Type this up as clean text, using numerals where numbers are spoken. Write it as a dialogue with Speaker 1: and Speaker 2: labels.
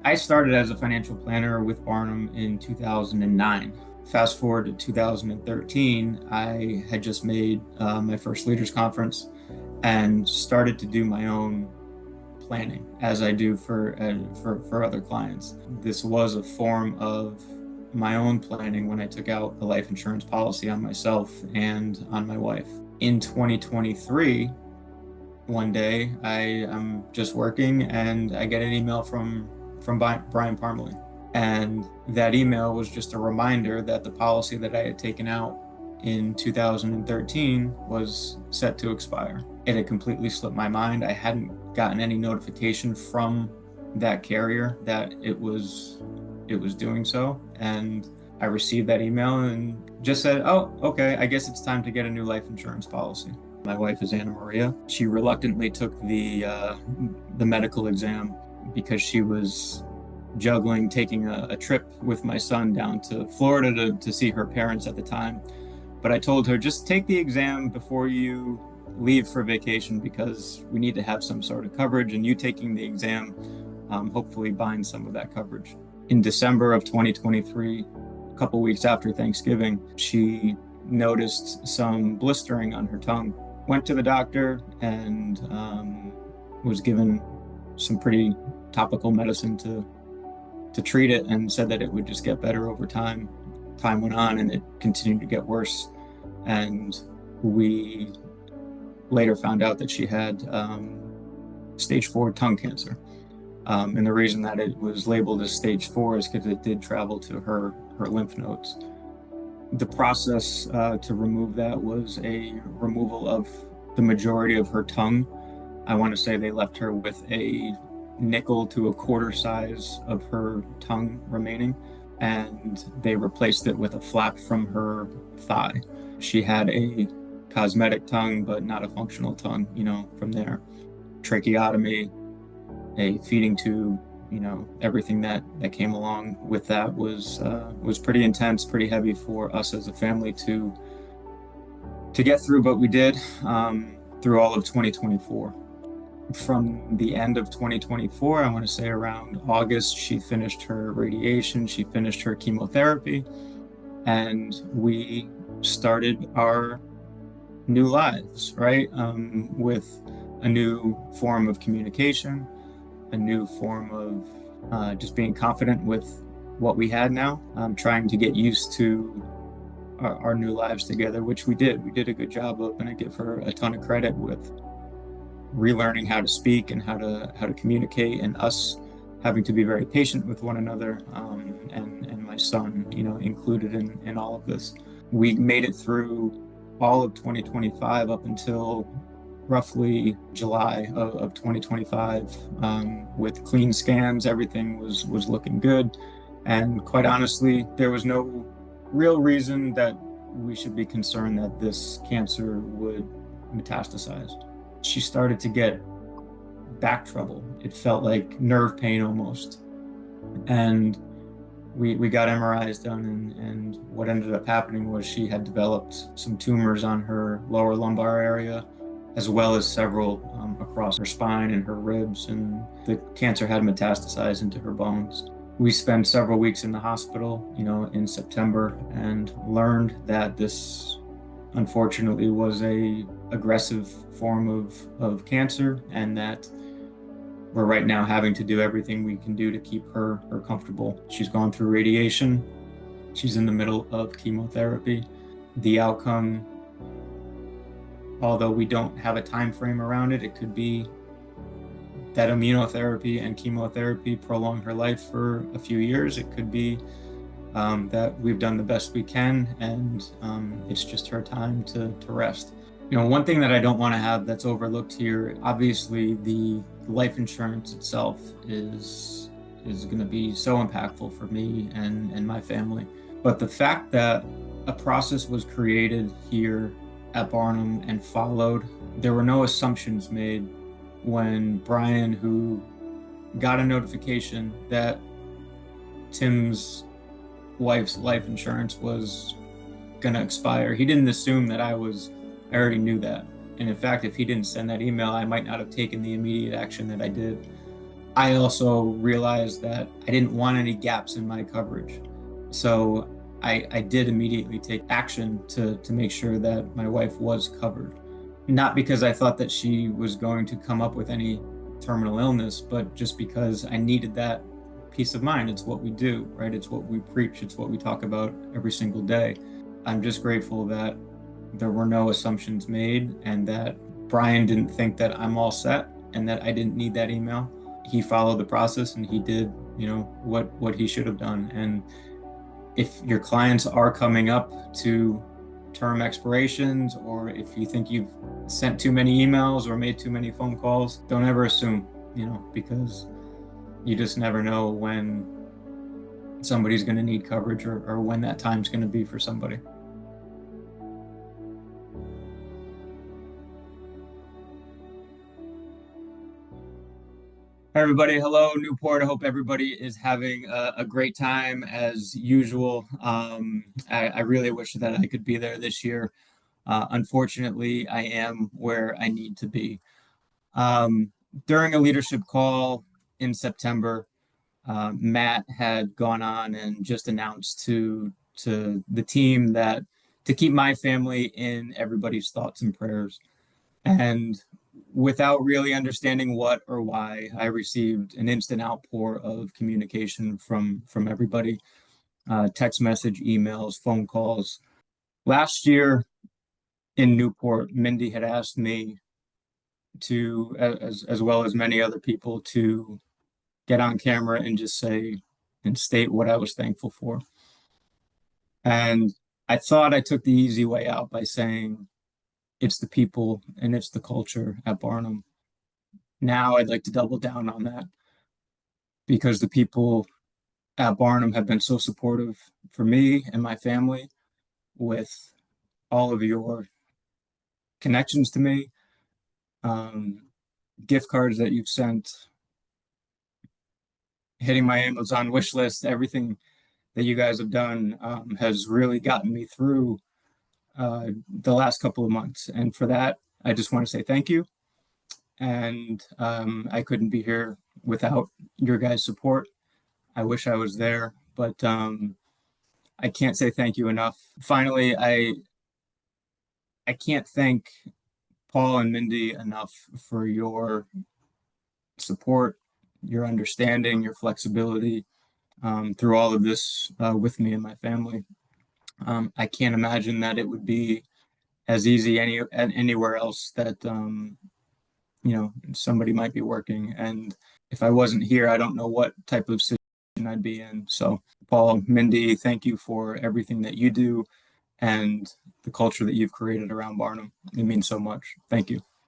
Speaker 1: I started as a financial planner with Barnum in 2009. Fast forward to 2013, I had just made my first leaders conference and started to do my own planning as I do for other clients. This was a form of my own planning when I took out a life insurance policy on myself and on my wife. In 2023, one day I'm just working and I get an email from Brian Parmalee. And that email was just a reminder that the policy that I had taken out in 2013 was set to expire. It had completely slipped my mind. I hadn't gotten any notification from that carrier that it was doing so. And I received that email and just said, oh, okay, I guess it's time to get a new life insurance policy. My wife is Anna Maria. She reluctantly took the medical exam because she was juggling taking a trip with my son down to Florida to see her parents at the time. But I told her, just take the exam before you leave for vacation because we need to have some sort of coverage, and you taking the exam hopefully binds some of that coverage. In December of 2023, a couple weeks after Thanksgiving, she noticed some blistering on her tongue. Went to the doctor and was given some pretty topical medicine to treat it, and said that it would just get better over time. Time went on and it continued to get worse. And we later found out that she had stage 4 tongue cancer. And the reason that it was labeled as stage 4 is because it did travel to her lymph nodes. The process to remove that was a removal of the majority of her tongue. I want to say they left her with a nickel to a quarter size of her tongue remaining, and they replaced it with a flap from her thigh. She had a cosmetic tongue, but not a functional tongue, from there. Tracheotomy, a feeding tube, everything that came along with that was pretty intense, pretty heavy for us as a family to get through, but we did through all of 2024. From the end of 2024, I want to say around August, she finished her radiation, she finished her chemotherapy, and we started our new lives, right? With a new form of communication, a new form of just being confident with what we had now, trying to get used to our new lives together, which we did. We did a good job of, and I give her a ton of credit with relearning how to speak and how to communicate, and us having to be very patient with one another, and my son, included in all of this. We made it through all of 2025 up until roughly July of 2025 with clean scans. Everything was looking good, and quite honestly, there was no real reason that we should be concerned that this cancer would metastasize. She started to get back trouble. It felt like nerve pain almost. And we got MRIs done, and what ended up happening was she had developed some tumors on her lower lumbar area, as well as several across her spine and her ribs, and the cancer had metastasized into her bones. We spent several weeks in the hospital, in September, and learned that this unfortunately was a aggressive form of cancer, and that we're right now having to do everything we can do to keep her comfortable. She's gone through radiation. She's in the middle of chemotherapy. The outcome, although we don't have a time frame around it, it could be that immunotherapy and chemotherapy prolong her life for a few years. It could be that we've done the best we can, and it's just her time to rest. One thing that I don't want to have that's overlooked here, obviously the life insurance itself is going to be so impactful for me and my family. But the fact that a process was created here at Barnum and followed, there were no assumptions made when Brian, who got a notification that Tim's wife's life insurance was going to expire, he didn't assume that I already knew that. And in fact, if he didn't send that email, I might not have taken the immediate action that I did. I also realized that I didn't want any gaps in my coverage. So I did immediately take action to make sure that my wife was covered. Not because I thought that she was going to come up with any terminal illness, but just because I needed that peace of mind. It's what we do, right? It's what we preach, it's what we talk about every single day. I'm just grateful that there were no assumptions made and that Brian didn't think that I'm all set and that I didn't need that email. He followed the process and he did, what he should have done. And if your clients are coming up to term expirations, or if you think you've sent too many emails or made too many phone calls, don't ever assume, because you just never know when somebody's going to need coverage, or when that time's going to be for somebody. Hi, everybody. Hello, Newport. I hope everybody is having a great time as usual. I really wish that I could be there this year. Unfortunately, I am where I need to be. Um, During a leadership call in September, Matt had gone on and just announced to the team that to keep my family in everybody's thoughts and prayers. And without really understanding what or why, I received an instant outpour of communication from everybody, text message, emails, phone calls. Last year in Newport, Mindee had asked me to, as well as many other people, to get on camera and just say and state what I was thankful for. And I thought I took the easy way out by saying it's the people and it's the culture at Barnum. Now I'd like to double down on that because the people at Barnum have been so supportive for me and my family with all of your connections to me, um, gift cards that you've sent, hitting my Amazon wish list, everything that you guys have done has really gotten me through the last couple of months. And for that, I just want to say thank you. And I couldn't be here without your guys' support. I wish I was there, but I can't say thank you enough. Finally, I can't thank Paul and Mindee enough for your support, your understanding, your flexibility through all of this with me and my family. I can't imagine that it would be as easy anywhere else that somebody might be working. And if I wasn't here, I don't know what type of situation I'd be in. So, Paul, Mindee, thank you for everything that you do and the culture that you've created around Barnum. It means so much. Thank you.